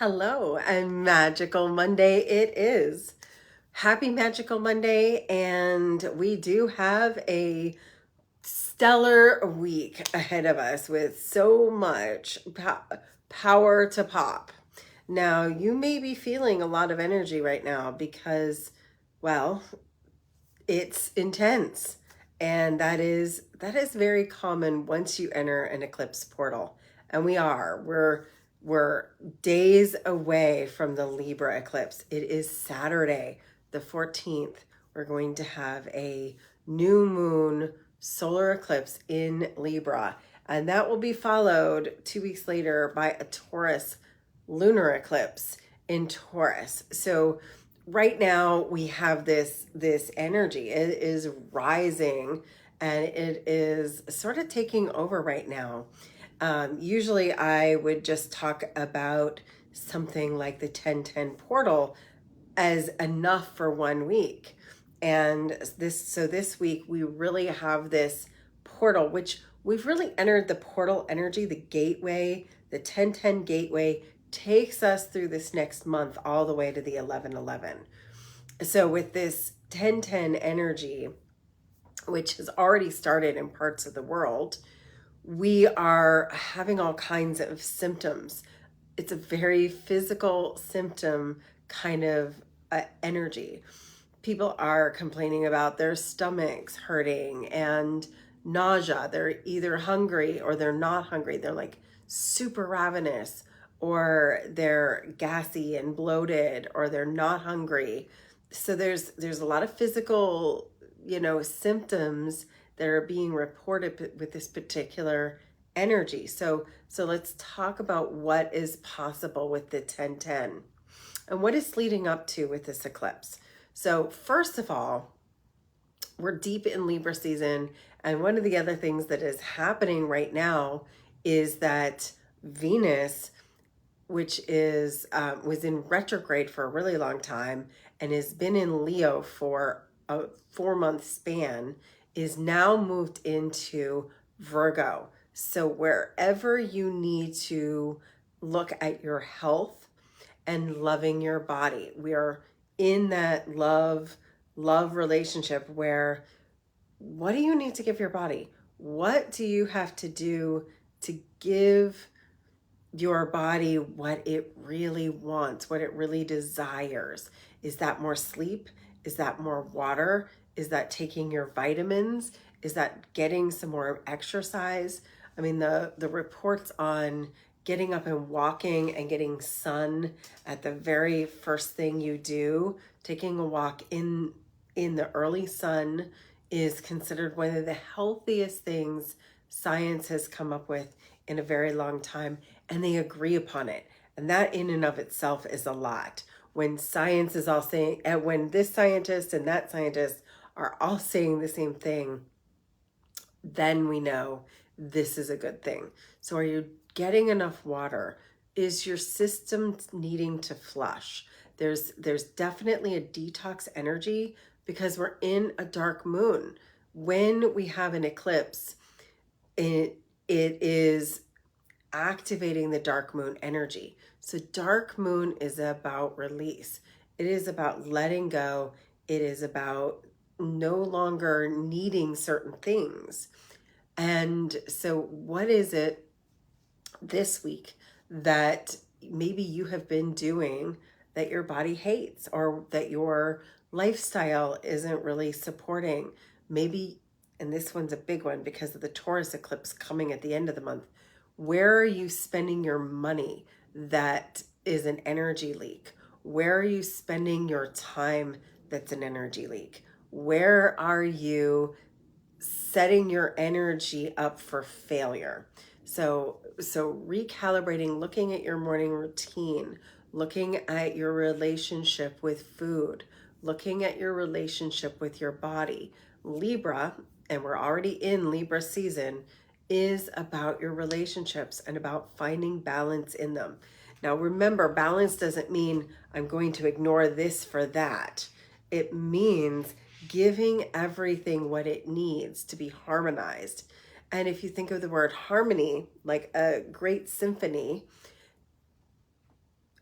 Hello, and Magical Monday it is. Happy Magical Monday, and we do have a stellar week ahead of us with so much power to pop. Now, you may be feeling a lot of energy right now because, well, it's intense. And that is very common once you enter an eclipse portal. And we're days away from the Libra eclipse. It is Saturday, the 14th. We're going to have a new moon solar eclipse in Libra. And that will be followed 2 weeks later by a Taurus lunar eclipse in Taurus. So right now we have this energy. It is rising and it is sort of taking over right now. Usually I would just talk about something like the 1010 portal as enough for 1 week. And this week we really have this portal, which we've really entered the portal energy, the gateway, the 1010 gateway takes us through this next month all the way to the 1111. So with this 1010 energy, which has already started in parts of the world, we are having all kinds of symptoms. It's a very physical symptom kind of energy. People are complaining about their stomachs hurting and nausea. They're either hungry or they're not hungry. They're like super ravenous, or they're gassy and bloated, or they're not hungry. So there's a lot of physical, symptoms that are being reported with this particular energy. So let's talk about what is possible with the 1010 and what is leading up to with this eclipse. So first of all, we're deep in Libra season, and one of the other things that is happening right now is that Venus, which is was in retrograde for a really long time and has been in Leo for a 4-month span, is now moved into Virgo. So wherever you need to look at your health and loving your body, we are in that love relationship where, what do you need to give your body? What do you have to do to give your body what it really wants, what it really desires? Is that more sleep? Is that more water? Is that taking your vitamins? Is that getting some more exercise? I mean, the reports on getting up and walking and getting sun at the very first thing you do, taking a walk in the early sun, is considered one of the healthiest things science has come up with in a very long time, and they agree upon it. And that in and of itself is a lot. When science is all saying, and when this scientist and that scientist are all saying the same thing, then we know this is a good thing. So are you getting enough water? Is your system needing to flush? There's definitely a detox energy because we're in a dark moon. When we have an eclipse, it is activating the dark moon energy. So dark moon is about release. It is about letting go. It is about no longer needing certain things. And so what is it this week that maybe you have been doing that your body hates, or that your lifestyle isn't really supporting? Maybe, and this one's a big one because of the Taurus eclipse coming at the end of the month, where are you spending your money that is an energy leak? Where are you spending your time that's an energy leak? Where are you setting your energy up for failure? So recalibrating, looking at your morning routine, looking at your relationship with food, looking at your relationship with your body. Libra, and we're already in Libra season, is about your relationships and about finding balance in them. Now remember, balance doesn't mean I'm going to ignore this for that. It means giving everything what it needs to be harmonized. And if you think of the word harmony, like a great symphony,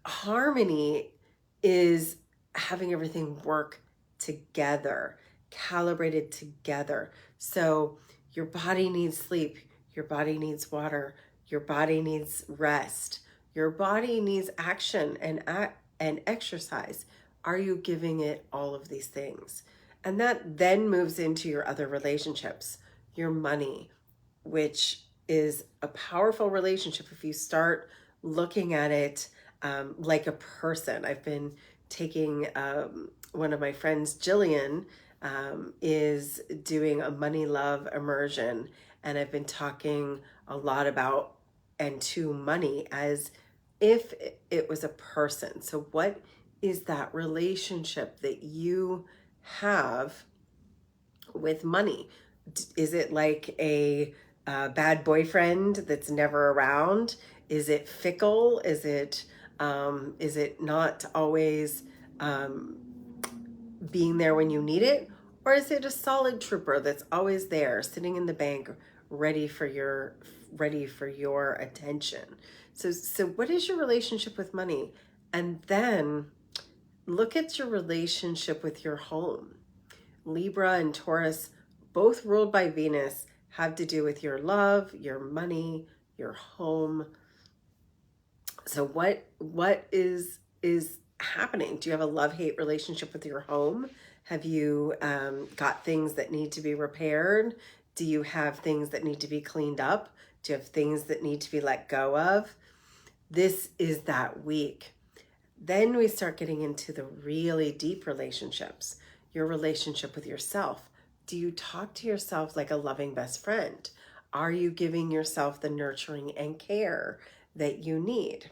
Harmony is having everything work together, calibrated together. So your body needs sleep, your body needs water, your body needs rest, your body needs action and exercise. Are you giving it all of these things? And that then moves into your other relationships, your money, which is a powerful relationship if you start looking at it like a person. I've been taking one of my friends, Jillian, is doing a money love immersion, and I've been talking a lot about and to money as if it was a person. So, what is that relationship that you have with money? Is it like a bad boyfriend that's never around? Is it fickle? Is it not always being there when you need it? Or is it a solid trooper that's always there, sitting in the bank, ready for your attention? So what is your relationship with money? And then look at your relationship with your home. Libra and Taurus, both ruled by Venus, have to do with your love, your money, your home. So what is happening? Do you have a love-hate relationship with your home? Have you got things that need to be repaired? Do you have things that need to be cleaned up? Do you have things that need to be let go of? This is that week. Then we start getting into the really deep relationships. Your relationship with yourself. Do you talk to yourself like a loving best friend? Are you giving yourself the nurturing and care that you need?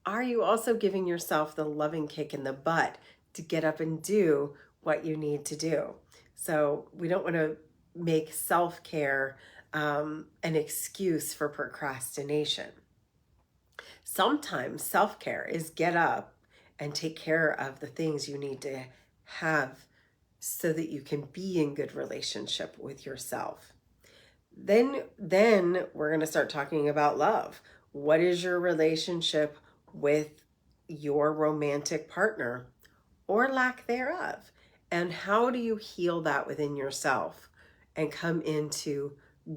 Are you also giving yourself the loving kick in the butt to get up and do what you need to do? So we don't want to make self-care an excuse for procrastination. Sometimes self-care is get up and take care of the things you need to have so that you can be in good relationship with yourself. Then we're going to start talking about love. What is your relationship with your romantic partner or lack thereof? And how do you heal that within yourself and come into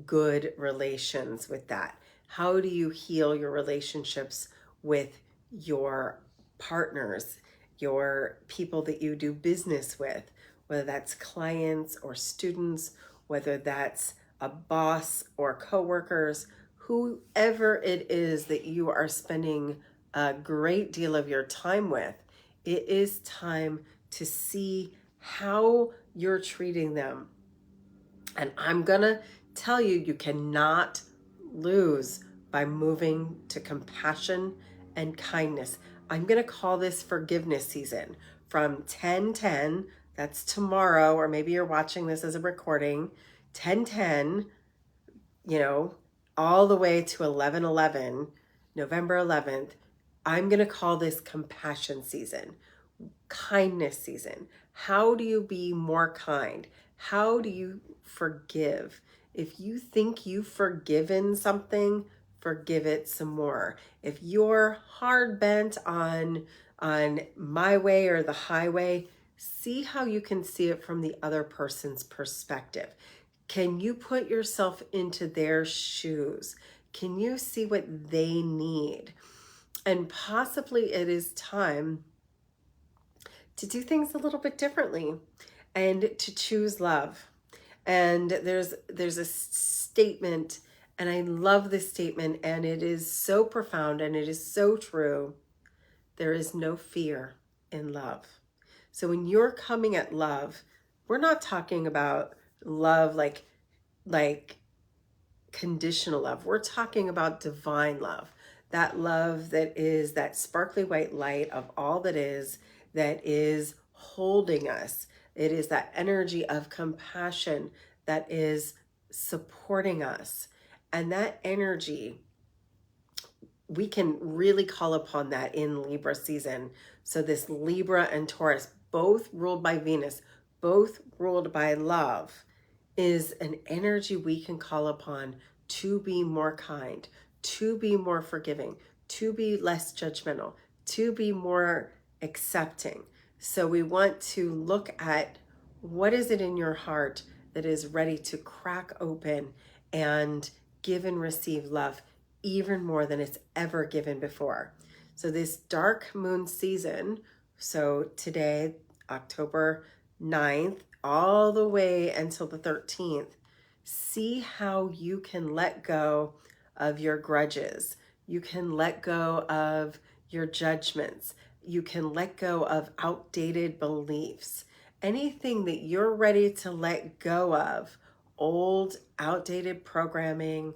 good relations with that? How do you heal your relationships with your partners, your people that you do business with, whether that's clients or students, whether that's a boss or coworkers, whoever it is that you are spending a great deal of your time with? It is time to see how you're treating them. And I'm gonna tell you, you cannot lose by moving to compassion and kindness. I'm gonna call this forgiveness season from 10/10, that's tomorrow, or maybe you're watching this as a recording, 10/10, all the way to 11/11, November 11th. I'm gonna call this compassion season, kindness season. How do you be more kind? How do you forgive? If you think you've forgiven something, forgive it some more. If you're hard bent on my way or the highway, see how you can see it from the other person's perspective. Can you put yourself into their shoes? Can you see what they need? And possibly it is time to do things a little bit differently and to choose love. And there's a statement, and I love this statement, and it is so profound and it is so true. There is no fear in love. So when you're coming at love, we're not talking about love like conditional love. We're talking about divine love. That love that is that sparkly white light of all that is holding us. It is that energy of compassion that is supporting us. And that energy, we can really call upon that in Libra season. So this Libra and Taurus, both ruled by Venus, both ruled by love, is an energy we can call upon to be more kind, to be more forgiving, to be less judgmental, to be more accepting. So we want to look at what is it in your heart that is ready to crack open and give and receive love even more than it's ever given before. So this dark moon season, so today, October 9th, all the way until the 13th, see how you can let go of your grudges. You can let go of your judgments. You can let go of outdated beliefs. Anything that you're ready to let go of, old, outdated programming,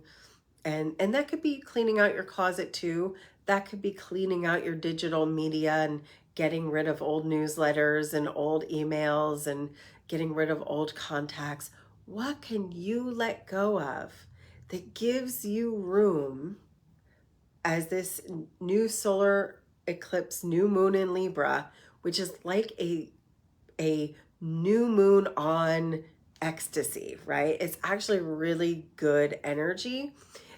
and that could be cleaning out your closet too. That could be cleaning out your digital media and getting rid of old newsletters and old emails and getting rid of old contacts. What can you let go of that gives you room as this new solar eclipse, new moon in Libra, which is like a new moon on ecstasy, right? It's actually really good energy.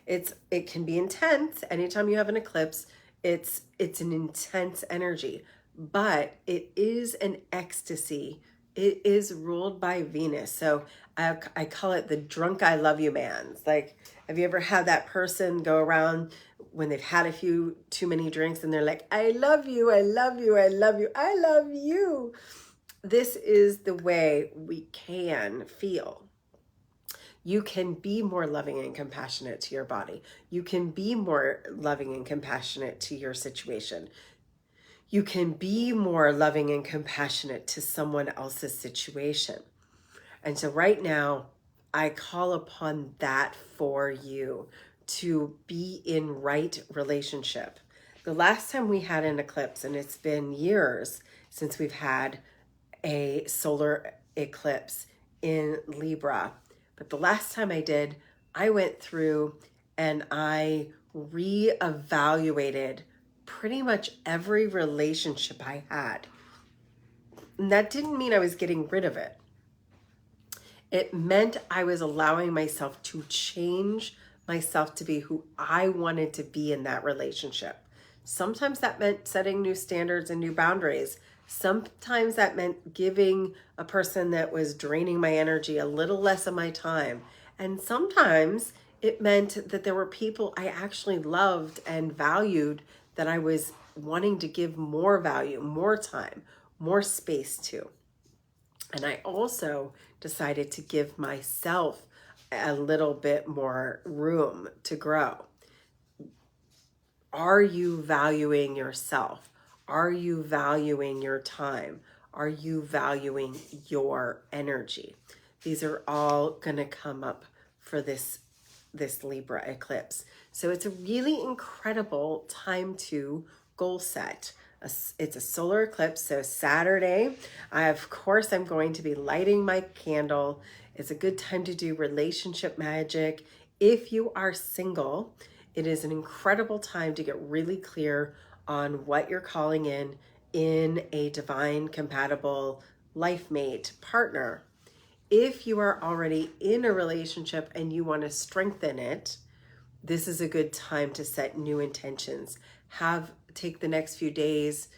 It can be intense. Anytime you have an eclipse, it's an intense energy, but it is an ecstasy. It is ruled by Venus. So I call it the drunk I love you man. Like, have you ever had that person go around when they've had a few too many drinks and they're like, I love you, I love you, I love you, I love you. This is the way we can feel. You can be more loving and compassionate to your body. You can be more loving and compassionate to your situation. You can be more loving and compassionate to someone else's situation. And so right now, I call upon that for you to be in right relationship. The last time we had an eclipse, and it's been years since we've had a solar eclipse in Libra, but the last time I did, I went through and I reevaluated pretty much every relationship I had. And that didn't mean I was getting rid of it. It meant I was allowing myself to change myself to be who I wanted to be in that relationship. Sometimes that meant setting new standards and new boundaries. Sometimes that meant giving a person that was draining my energy a little less of my time. And sometimes it meant that there were people I actually loved and valued that I was wanting to give more value, more time, more space to. And I also decided to give myself a little bit more room to grow. Are you valuing yourself? Are you valuing your time? Are you valuing your energy? These are all going to come up for this Libra eclipse. So it's a really incredible time to goal set. It's a solar eclipse, so Saturday, of course, I'm going to be lighting my candle. It's a good time to do relationship magic. If you are single, it is an incredible time to get really clear on what you're calling in a divine compatible life mate partner. If you are already in a relationship and you want to strengthen it, this is a good time to set new intentions. Take the next few days,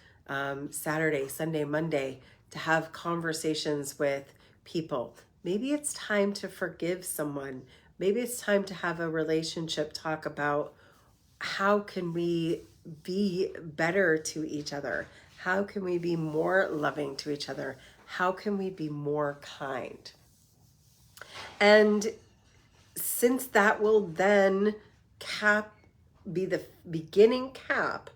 Saturday, Sunday, Monday, to have conversations with people. Maybe it's time to forgive someone. Maybe it's time to have a relationship talk about how can we be better to each other? How can we be more loving to each other? How can we be more kind? And since that will then be the beginning cap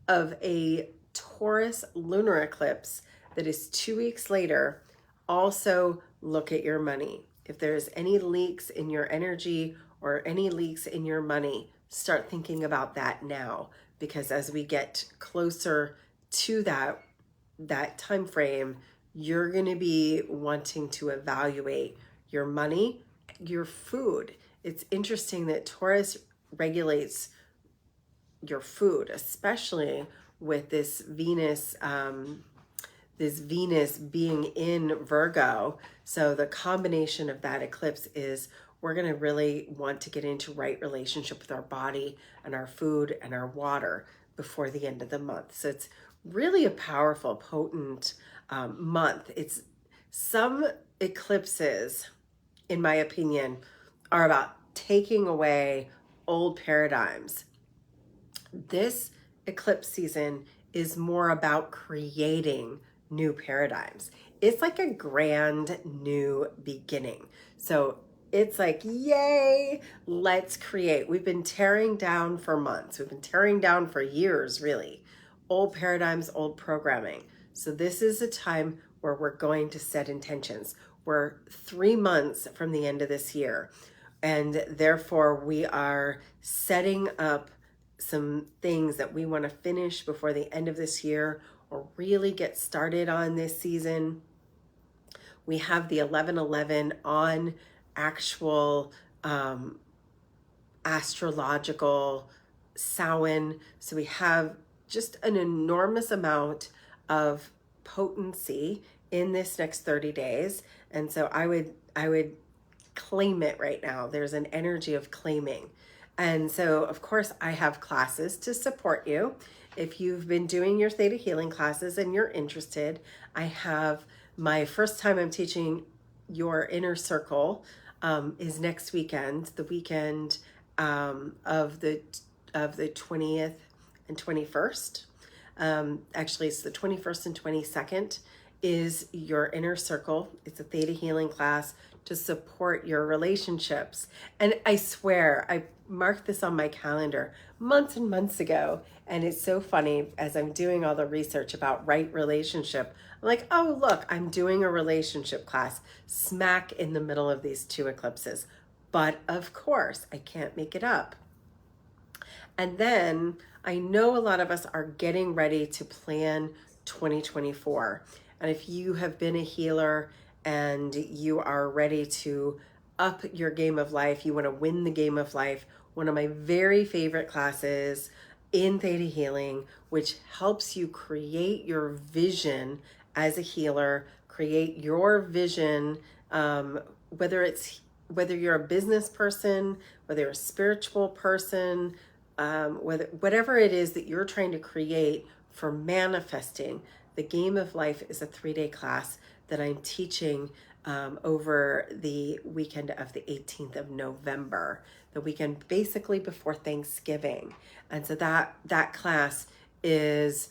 of a Taurus lunar eclipse that is 2 weeks later, also look at your money. If there's any leaks in your energy or any leaks in your money, start thinking about that now, because as we get closer to that time frame, you're going to be wanting to evaluate your money, your food. It's interesting that Taurus regulates your food, especially with this Venus being in Virgo. So the combination of that eclipse is we're going to really want to get into right relationship with our body and our food and our water. before the end of the month. So it's really a powerful, potent month. It's some eclipses, in my opinion, are about taking away old paradigms. This eclipse season is more about creating new paradigms. It's like a grand new beginning. So it's like, yay, let's create. We've been tearing down for months. We've been tearing down for years, really. Old paradigms, old programming. So this is a time where we're going to set intentions. We're 3 months from the end of this year, and therefore we are setting up some things that we want to finish before the end of this year or really get started on this season. We have the 11/11 on actual astrological Samhain. So we have just an enormous amount of potency in this next 30 days. And so I would claim it right now. There's an energy of claiming. And so, of course, I have classes to support you. If you've been doing your theta healing classes and you're interested, I have my first time I'm teaching your inner circle is next weekend, the weekend of the 20th and 21st. Actually, it's the 21st and 22nd is your inner circle. It's a theta healing class to support your relationships. And I swear, I marked this on my calendar months and months ago. And it's so funny as I'm doing all the research about right relationship. I'm like, oh, look, I'm doing a relationship class smack in the middle of these two eclipses. But of course, I can't make it up. And then I know a lot of us are getting ready to plan 2024. And if you have been a healer and you are ready to up your game of life, you want to win the game of life, one of my very favorite classes in Theta Healing, which helps you create your vision as a healer, create your vision, whether you're a business person, whether you're a spiritual person, whatever it is that you're trying to create for manifesting. The game of life is a 3-day class that I'm teaching over the weekend of the 18th of November, the weekend basically before Thanksgiving. And so that class is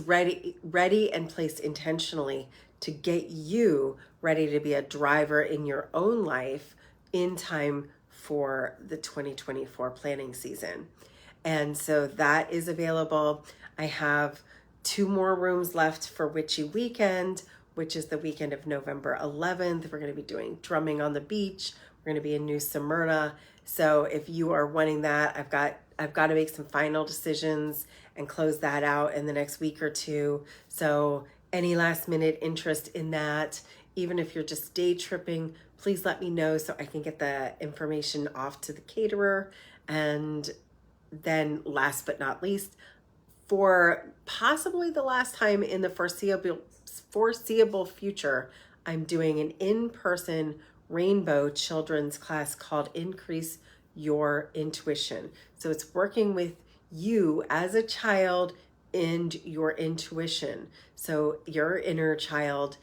ready and placed intentionally to get you ready to be a driver in your own life in time for the 2024 planning season. And so that is available. I have 2 more rooms left for Witchy Weekend, which is the weekend of November 11th. We're going to be doing drumming on the beach. We're going to be in New Smyrna. So if you are wanting that, I've got to make some final decisions and close that out in the next week or two. So any last minute interest in that, even if you're just day tripping, please let me know so I can get the information off to the caterer. And then last but not least, for possibly the last time in the foreseeable future, I'm doing an in-person rainbow children's class called Increase Your Intuition. So it's working with you as a child and your intuition. So your inner child,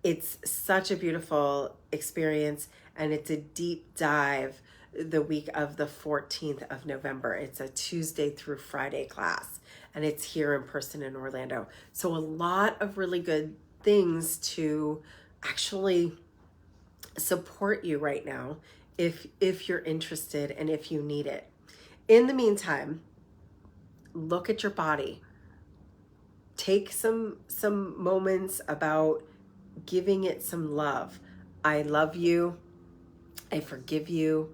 it's such a beautiful experience, and it's a deep dive the week of the 14th of November. It's a Tuesday through Friday class, and it's here in person in Orlando. So a lot of really good things to actually support you right now if you're interested and if you need it. In the meantime, look at your body. Take some moments about giving it some love. I love you. I forgive you.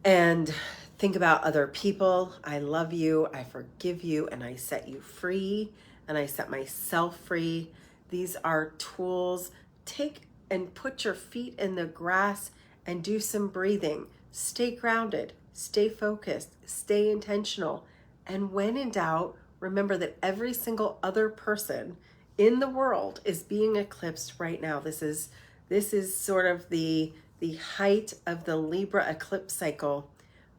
And think about other people. I love you. I forgive you. And I set you free. And I set myself free. These are tools. Take and put your feet in the grass and do some breathing. Stay grounded. Stay focused. Stay intentional. And when in doubt, remember that every single other person in the world is being eclipsed right now. This is sort of the height of the Libra eclipse cycle,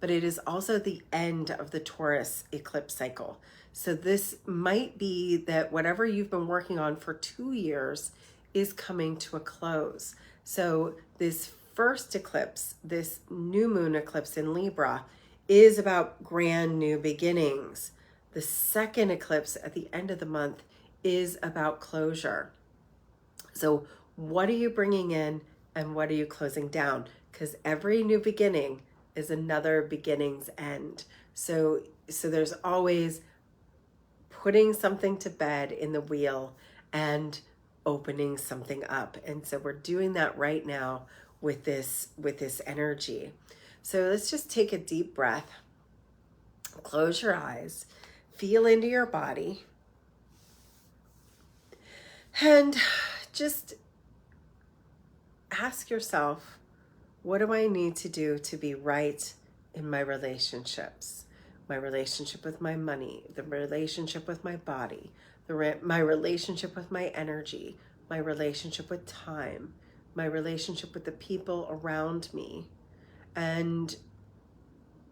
but it is also the end of the Taurus eclipse cycle. So this might be that whatever you've been working on for 2 years is coming to a close. So this first eclipse, this new moon eclipse in Libra, is about grand new beginnings. The second eclipse at the end of the month is about closure. So what are you bringing in and what are you closing down? Because every new beginning is another beginning's end. So there's always putting something to bed in the wheel and opening something up. And so we're doing that right now with this energy. So let's just take a deep breath. Close your eyes. Feel into your body. And just ask yourself, what do I need to do to be right in my relationships? My relationship with my money, the relationship with my body, my relationship with my energy, my relationship with time, my relationship with the people around me, and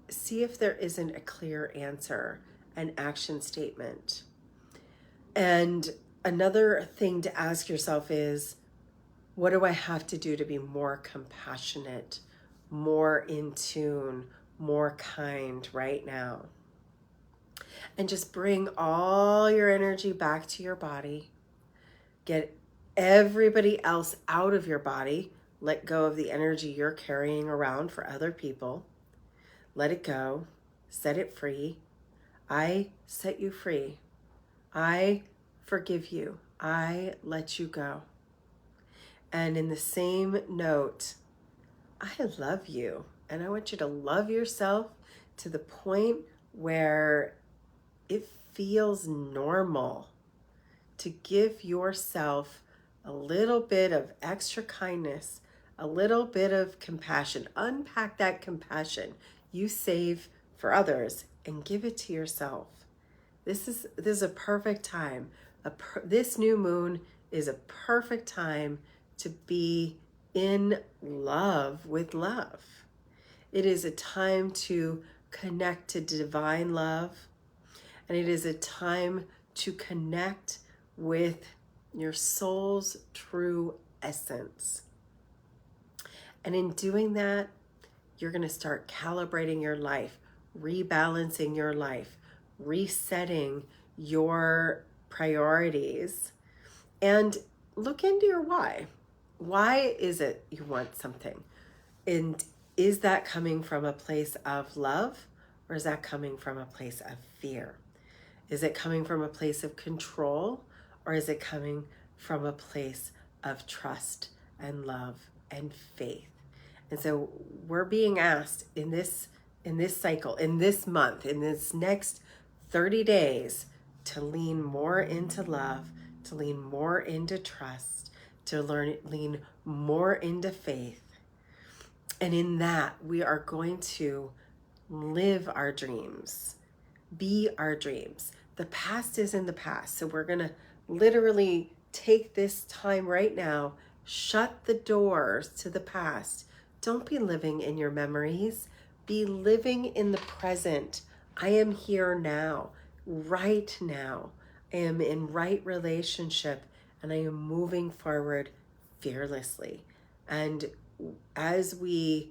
see if there isn't a clear answer, an action statement. And another thing to ask yourself is, what do I have to do to be more compassionate, more in tune, more kind right now? And just bring all your energy back to your body. Get everybody else out of your body. Let go of the energy you're carrying around for other people. Let it go. Set it free. I set you free. I forgive you. I let you go. And in the same note, I love you. And I want you to love yourself to the point where it feels normal to give yourself a little bit of extra kindness, a little bit of compassion. Unpack that compassion you save for others and give it to yourself. This is a perfect time. This new moon is a perfect time to be in love with love. It is a time to connect to divine love, and it is a time to connect with your soul's true essence. And in doing that, you're going to start calibrating your life, rebalancing your life, resetting your priorities, and look into your why. Why is it you want something? And is that coming from a place of love, or is that coming from a place of fear? Is it coming from a place of control, or is it coming from a place of trust and love and faith? And so we're being asked in this cycle, in this month, in this next 30 days, to lean more into love, to lean more into trust, to lean more into faith. And in that, we are going to live our dreams, be our dreams. The past is in the past. So we're going to literally take this time right now, shut the doors to the past. Don't be living in your memories. Be living in the present. I am here now, right now. I am in right relationship, and I am moving forward fearlessly. And as we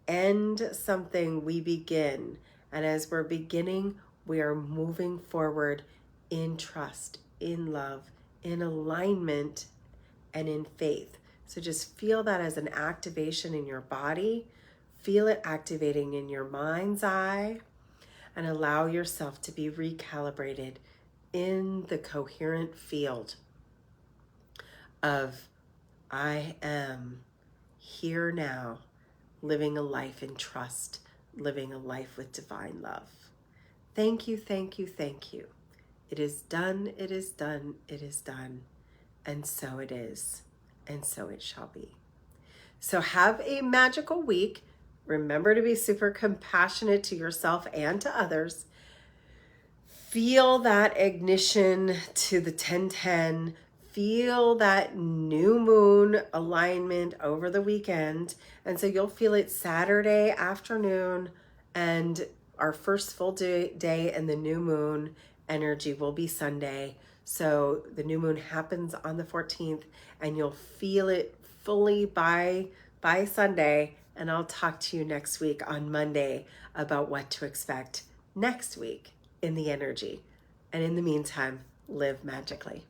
end something, we begin. And as we're beginning, we are moving forward in trust, in love, in alignment, and in faith. So just feel that as an activation in your body. Feel it activating in your mind's eye, and allow yourself to be recalibrated in the coherent field of I am here now, living a life in trust, living a life with divine love. Thank you, thank you, thank you. It is done, it is done, it is done. And so it is, and so it shall be. So have a magical week. Remember to be super compassionate to yourself and to others. Feel that ignition to the 10-10. Feel that new moon alignment over the weekend. And so you'll feel it Saturday afternoon And our first full day in the new moon energy will be Sunday. So the new moon happens on the 14th, and you'll feel it fully by Sunday. And I'll talk to you next week on Monday about what to expect next week in the energy. And in the meantime, live magically.